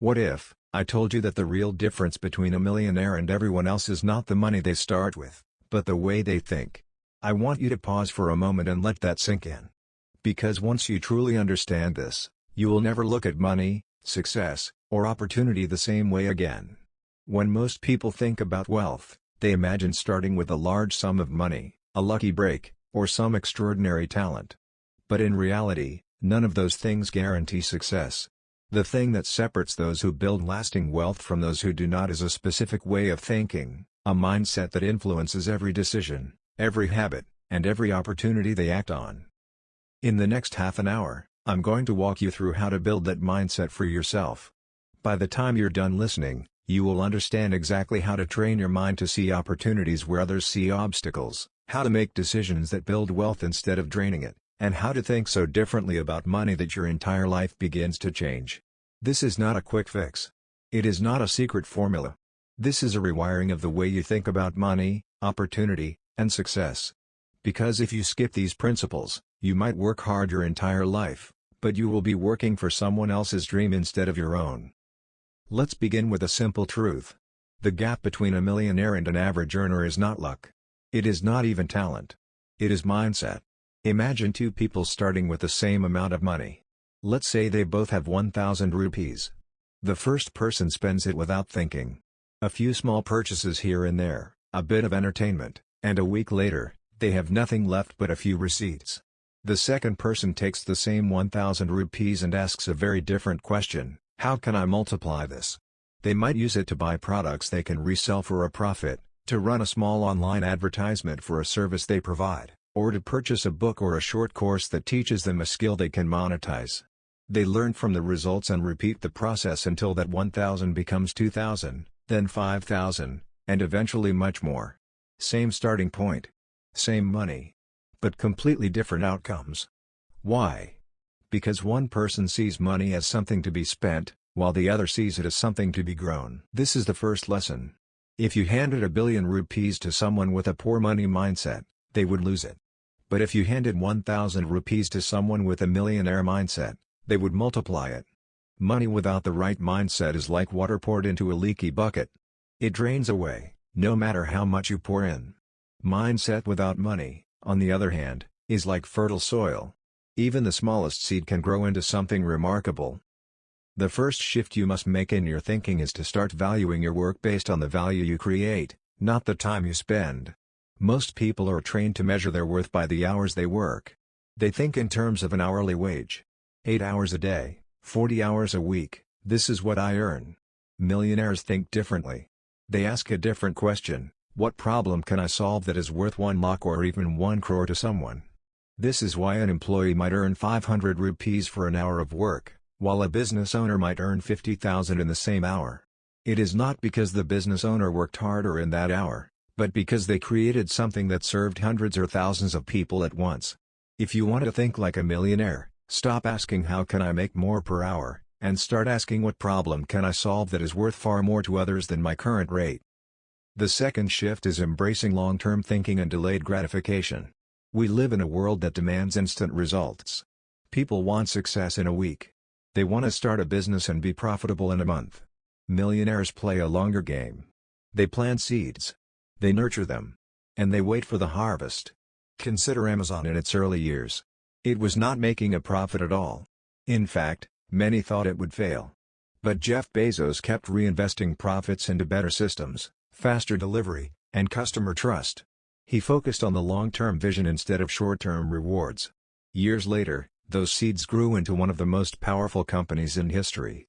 What if I told you that the real difference between a millionaire and everyone else is not the money they start with, but the way they think? I want you to pause for a moment and let that sink in. Because once you truly understand this, you will never look at money, success, or opportunity the same way again. When most people think about wealth, they imagine starting with a large sum of money, a lucky break, or some extraordinary talent. But in reality, none of those things guarantee success. The thing that separates those who build lasting wealth from those who do not is a specific way of thinking, a mindset that influences every decision, every habit, and every opportunity they act on. In the next half an hour, I'm going to walk you through how to build that mindset for yourself. By the time you're done listening, you will understand exactly how to train your mind to see opportunities where others see obstacles, how to make decisions that build wealth instead of draining it, and how to think so differently about money that your entire life begins to change. This is not a quick fix. It is not a secret formula. This is a rewiring of the way you think about money, opportunity, and success. Because if you skip these principles, you might work hard your entire life, but you will be working for someone else's dream instead of your own. Let's begin with a simple truth. The gap between a millionaire and an average earner is not luck. It is not even talent. It is mindset. Imagine two people starting with the same amount of money. Let's say they both have 1,000 rupees. The first person spends it without thinking. A few small purchases here and there, a bit of entertainment, and a week later, they have nothing left but a few receipts. The second person takes the same 1,000 rupees and asks a very different question: how can I multiply this? They might use it to buy products they can resell for a profit, to run a small online advertisement for a service they provide, or to purchase a book or a short course that teaches them a skill they can monetize. They learn from the results and repeat the process until that 1,000 becomes 2,000, then 5,000, and eventually much more. Same starting point. Same money. But completely different outcomes. Why? Because one person sees money as something to be spent, while the other sees it as something to be grown. This is the first lesson. If you handed 1,000,000,000 rupees to someone with a poor money mindset, they would lose it. But if you handed 1,000 rupees to someone with a millionaire mindset, they would multiply it. Money without the right mindset is like water poured into a leaky bucket. It drains away, no matter how much you pour in. Mindset without money, on the other hand, is like fertile soil. Even the smallest seed can grow into something remarkable. The first shift you must make in your thinking is to start valuing your work based on the value you create, not the time you spend. Most people are trained to measure their worth by the hours they work. They think in terms of an hourly wage. 8 hours a day, 40 hours a week, this is what I earn. Millionaires think differently. They ask a different question: what problem can I solve that is worth 1 lakh or even 1 crore to someone? This is why an employee might earn 500 rupees for an hour of work, while a business owner might earn 50,000 in the same hour. It is not because the business owner worked harder in that hour, but because they created something that served hundreds or thousands of people at once. If you want to think like a millionaire, stop asking how can I make more per hour, and start asking what problem can I solve that is worth far more to others than my current rate. The second shift is embracing long-term thinking and delayed gratification. We live in a world that demands instant results. People want success in a week. They want to start a business and be profitable in a month. Millionaires play a longer game. They plant seeds. They nurture them. And they wait for the harvest. Consider Amazon in its early years. It was not making a profit at all. In fact, many thought it would fail. But Jeff Bezos kept reinvesting profits into better systems, faster delivery, and customer trust. He focused on the long-term vision instead of short-term rewards. Years later, those seeds grew into one of the most powerful companies in history.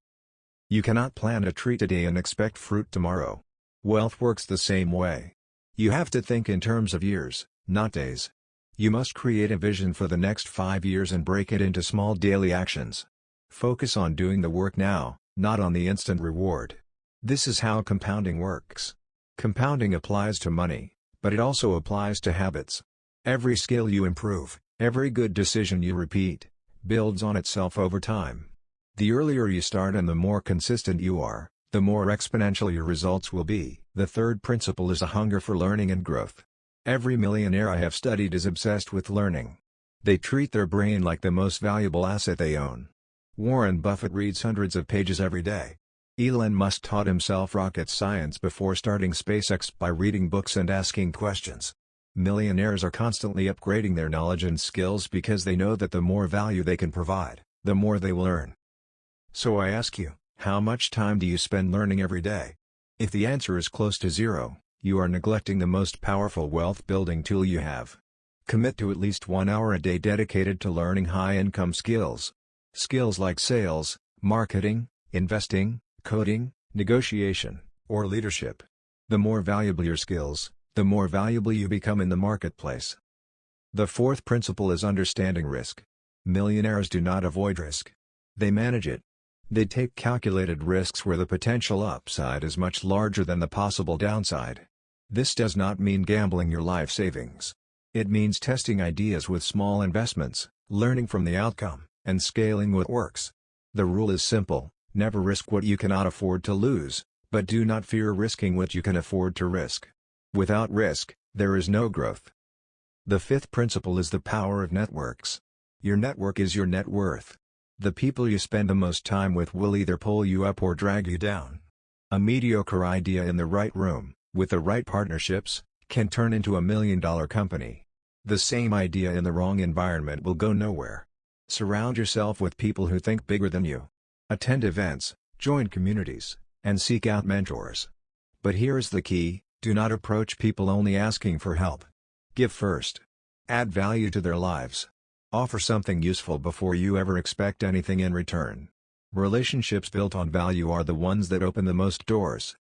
You cannot plant a tree today and expect fruit tomorrow. Wealth works the same way. You have to think in terms of years, not days. You must create a vision for the next 5 years and break it into small daily actions. Focus on doing the work now, not on the instant reward. This is how compounding works. Compounding applies to money, but it also applies to habits. Every skill you improve, every good decision you repeat, builds on itself over time. The earlier you start and the more consistent you are, the more exponential your results will be. The third principle is a hunger for learning and growth. Every millionaire I have studied is obsessed with learning. They treat their brain like the most valuable asset they own. Warren Buffett reads hundreds of pages every day. Elon Musk taught himself rocket science before starting SpaceX by reading books and asking questions. Millionaires are constantly upgrading their knowledge and skills because they know that the more value they can provide, the more they will earn. So I ask you, how much time do you spend learning every day? If the answer is close to zero, you are neglecting the most powerful wealth-building tool you have. Commit to at least 1 hour a day dedicated to learning high-income skills. Skills like sales, marketing, investing, coding, negotiation, or leadership. The more valuable your skills, the more valuable you become in the marketplace. The fourth principle is understanding risk. Millionaires do not avoid risk. They manage it. They take calculated risks where the potential upside is much larger than the possible downside. This does not mean gambling your life savings. It means testing ideas with small investments, learning from the outcome, and scaling what works. The rule is simple: never risk what you cannot afford to lose, but do not fear risking what you can afford to risk. Without risk, there is no growth. The fifth principle is the power of networks. Your network is your net worth. The people you spend the most time with will either pull you up or drag you down. A mediocre idea in the right room, with the right partnerships, can turn into $1 million company. The same idea in the wrong environment will go nowhere. Surround yourself with people who think bigger than you. Attend events, join communities, and seek out mentors. But here is the key: do not approach people only asking for help. Give first. Add value to their lives. Offer something useful before you ever expect anything in return. Relationships built on value are the ones that open the most doors.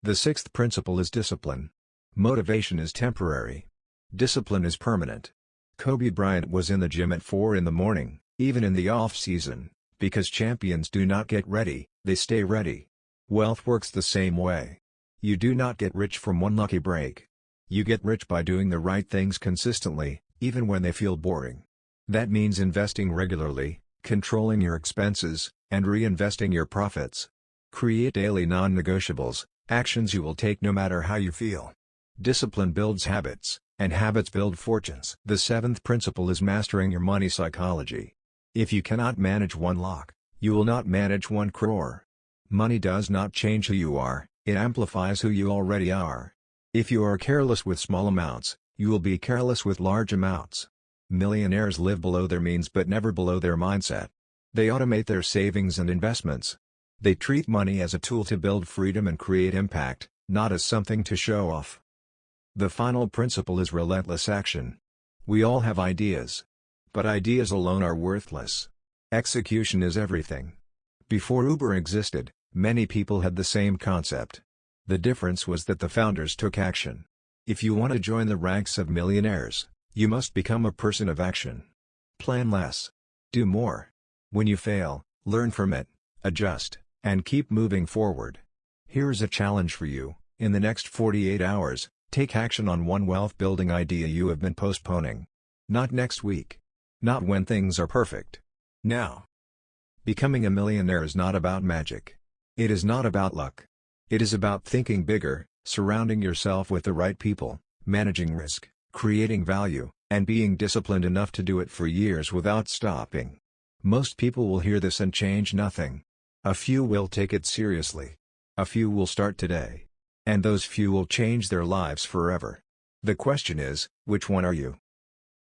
The sixth principle is discipline. Motivation is temporary. Discipline is permanent. Kobe Bryant was in the gym at 4 in the morning, even in the off-season, because champions do not get ready, they stay ready. Wealth works the same way. You do not get rich from one lucky break. You get rich by doing the right things consistently, even when they feel boring. That means investing regularly, controlling your expenses, and reinvesting your profits. Create daily non-negotiables, actions you will take no matter how you feel. Discipline builds habits, and habits build fortunes. The seventh principle is mastering your money psychology. If you cannot manage 1 lakh, you will not manage 1 crore. Money does not change who you are, it amplifies who you already are. If you are careless with small amounts, you will be careless with large amounts. Millionaires live below their means but never below their mindset. They automate their savings and investments. They treat money as a tool to build freedom and create impact, not as something to show off. The final principle is relentless action. We all have ideas. But ideas alone are worthless. Execution is everything. Before Uber existed, many people had the same concept. The difference was that the founders took action. If you want to join the ranks of millionaires, you must become a person of action. Plan less. Do more. When you fail, learn from it, adjust, and keep moving forward. Here's a challenge for you: in the next 48 hours, take action on one wealth-building idea you have been postponing. Not next week. Not when things are perfect. Now. Becoming a millionaire is not about magic. It is not about luck. It is about thinking bigger, surrounding yourself with the right people, managing risk, creating value, and being disciplined enough to do it for years without stopping. Most people will hear this and change nothing. A few will take it seriously. A few will start today. And those few will change their lives forever. The question is, which one are you?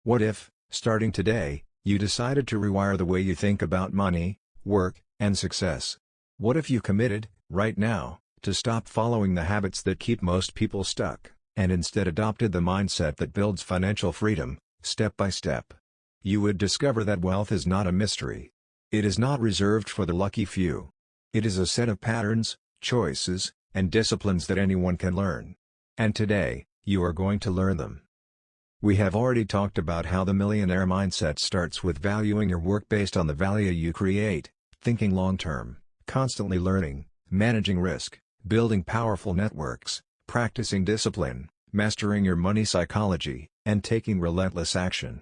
What if, starting today, you decided to rewire the way you think about money, work, and success? What if you committed, right now, to stop following the habits that keep most people stuck, and instead adopted the mindset that builds financial freedom, step by step? You would discover that wealth is not a mystery. It is not reserved for the lucky few. It is a set of patterns, choices, and disciplines that anyone can learn. And today, you are going to learn them. We have already talked about how the millionaire mindset starts with valuing your work based on the value you create, thinking long-term, constantly learning, managing risk, building powerful networks, practicing discipline, mastering your money psychology, and taking relentless action.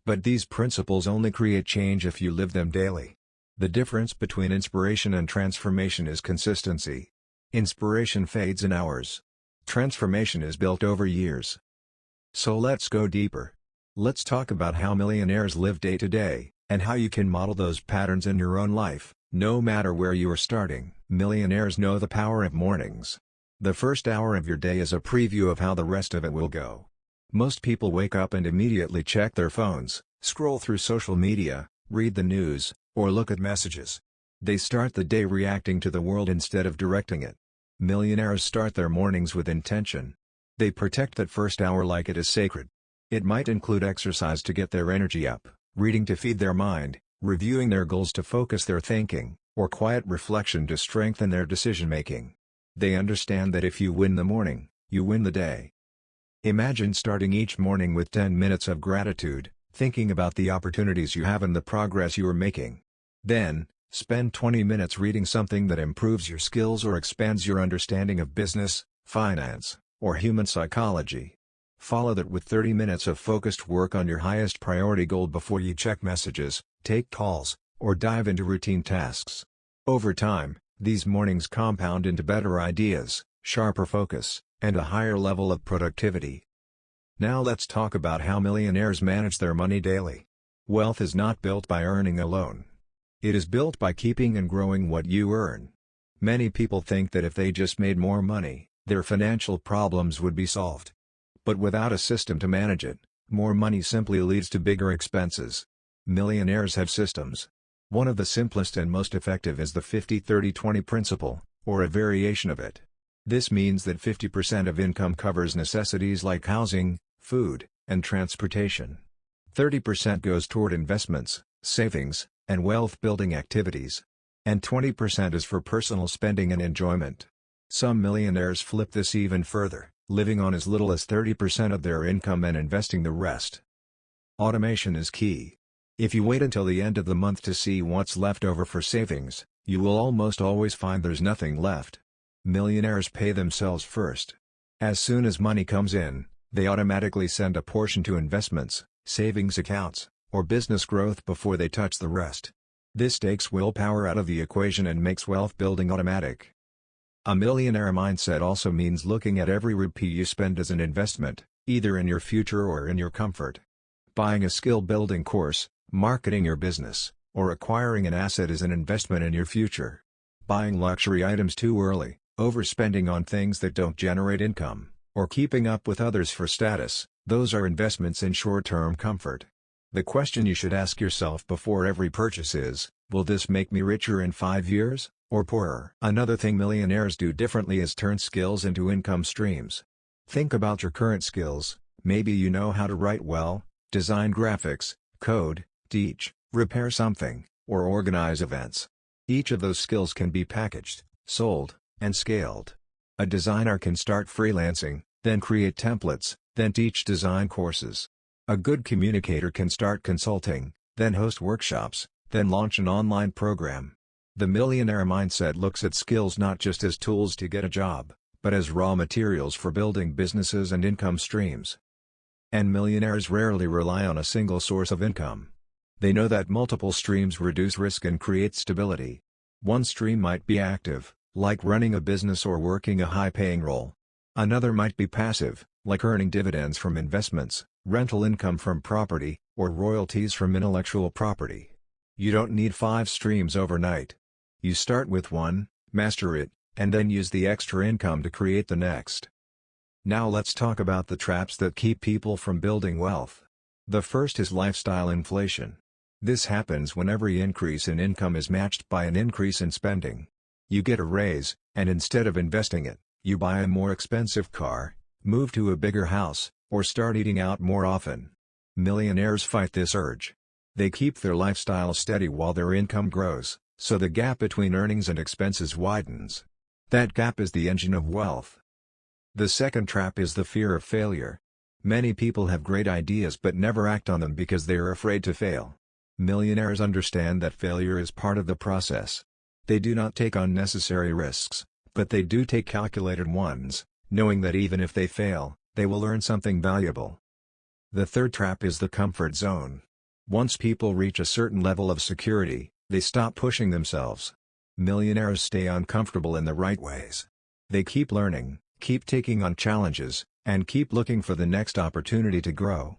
But these principles only create change if you live them daily. The difference between inspiration and transformation is consistency. Inspiration fades in hours. Transformation is built over years. So let's go deeper. Let's talk about how millionaires live day to day, and how you can model those patterns in your own life. No matter where you are starting, millionaires know the power of mornings. The first hour of your day is a preview of how the rest of it will go. Most people wake up and immediately check their phones, scroll through social media, read the news, or look at messages. They start the day reacting to the world instead of directing it. Millionaires start their mornings with intention. They protect that first hour like it is sacred. It might include exercise to get their energy up, reading to feed their mind, reviewing their goals to focus their thinking, or quiet reflection to strengthen their decision-making. They understand that if you win the morning, you win the day. Imagine starting each morning with 10 minutes of gratitude, thinking about the opportunities you have and the progress you are making. Then, spend 20 minutes reading something that improves your skills or expands your understanding of business, finance, or human psychology. Follow that with 30 minutes of focused work on your highest priority goal before you check messages, take calls, or dive into routine tasks. Over time, these mornings compound into better ideas, sharper focus, and a higher level of productivity. Now let's talk about how millionaires manage their money daily. Wealth is not built by earning alone. It is built by keeping and growing what you earn. Many people think that if they just made more money, their financial problems would be solved. But without a system to manage it, more money simply leads to bigger expenses. Millionaires have systems. One of the simplest and most effective is the 50-30-20 principle, or a variation of it. This means that 50% of income covers necessities like housing, food, and transportation. 30% goes toward investments, savings, and wealth-building activities. And 20% is for personal spending and enjoyment. Some millionaires flip this even further, living on as little as 30% of their income and investing the rest. Automation is key. If you wait until the end of the month to see what's left over for savings, you will almost always find there's nothing left. Millionaires pay themselves first. As soon as money comes in, they automatically send a portion to investments, savings accounts, or business growth before they touch the rest. This takes willpower out of the equation and makes wealth building automatic. A millionaire mindset also means looking at every rupee you spend as an investment, either in your future or in your comfort. Buying a skill-building course, marketing your business, or acquiring an asset is an investment in your future. Buying luxury items too early, overspending on things that don't generate income, or keeping up with others for status, those are investments in short-term comfort. The question you should ask yourself before every purchase is, will this make me richer in 5 years, or poorer? Another thing millionaires do differently is turn skills into income streams. Think about your current skills. Maybe you know how to write well, design graphics, code, teach, repair something, or organize events. Each of those skills can be packaged, sold, and scaled. A designer can start freelancing, then create templates, then teach design courses. A good communicator can start consulting, then host workshops, then launch an online program. The millionaire mindset looks at skills not just as tools to get a job, but as raw materials for building businesses and income streams. And millionaires rarely rely on a single source of income. They know that multiple streams reduce risk and create stability. One stream might be active, like running a business or working a high-paying role. Another might be passive, like earning dividends from investments, rental income from property, or royalties from intellectual property. You don't need 5 streams overnight. You start with one, master it, and then use the extra income to create the next. Now let's talk about the traps that keep people from building wealth. The first is lifestyle inflation. This happens when every increase in income is matched by an increase in spending. You get a raise, and instead of investing it, you buy a more expensive car, move to a bigger house, or start eating out more often. Millionaires fight this urge. They keep their lifestyle steady while their income grows, so the gap between earnings and expenses widens. That gap is the engine of wealth. The second trap is the fear of failure. Many people have great ideas but never act on them because they are afraid to fail. Millionaires understand that failure is part of the process. They do not take unnecessary risks, but they do take calculated ones, knowing that even if they fail, they will learn something valuable. The third trap is the comfort zone. Once people reach a certain level of security, they stop pushing themselves. Millionaires stay uncomfortable in the right ways. They keep learning, keep taking on challenges, and keep looking for the next opportunity to grow.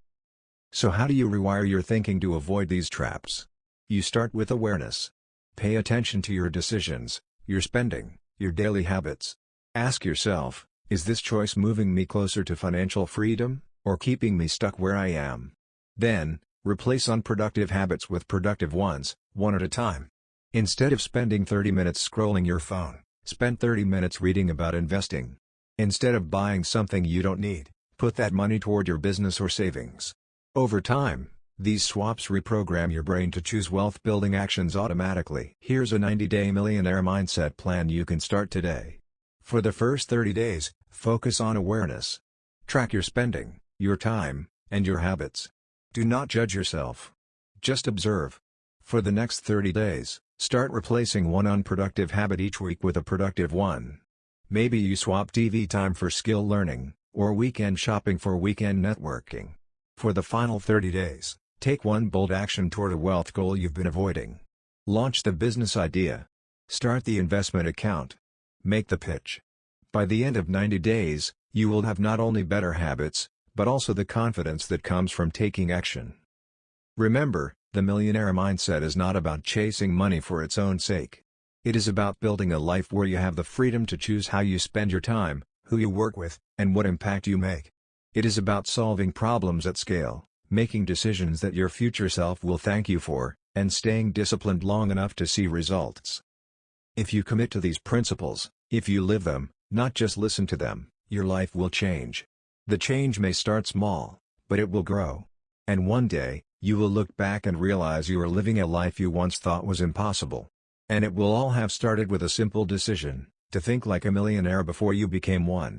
So how do you rewire your thinking to avoid these traps? You start with awareness. Pay attention to your decisions, your spending, your daily habits. Ask yourself, is this choice moving me closer to financial freedom, or keeping me stuck where I am? Then, replace unproductive habits with productive ones, one at a time. Instead of spending 30 minutes scrolling your phone, spend 30 minutes reading about investing. Instead of buying something you don't need, put that money toward your business or savings. Over time, these swaps reprogram your brain to choose wealth-building actions automatically. Here's a 90-day millionaire mindset plan you can start today. For the first 30 days, focus on awareness. Track your spending, your time, and your habits. Do not judge yourself. Just observe. For the next 30 days, start replacing one unproductive habit each week with a productive one. Maybe you swap TV time for skill learning, or weekend shopping for weekend networking. For the final 30 days, take one bold action toward a wealth goal you've been avoiding. Launch the business idea. Start the investment account. Make the pitch. By the end of 90 days, you will have not only better habits, but also the confidence that comes from taking action. Remember, the millionaire mindset is not about chasing money for its own sake. It is about building a life where you have the freedom to choose how you spend your time, who you work with, and what impact you make. It is about solving problems at scale, making decisions that your future self will thank you for, and staying disciplined long enough to see results. If you commit to these principles, if you live them, not just listen to them, your life will change. The change may start small, but it will grow. And one day, you will look back and realize you are living a life you once thought was impossible. And it will all have started with a simple decision, to think like a millionaire before you became one.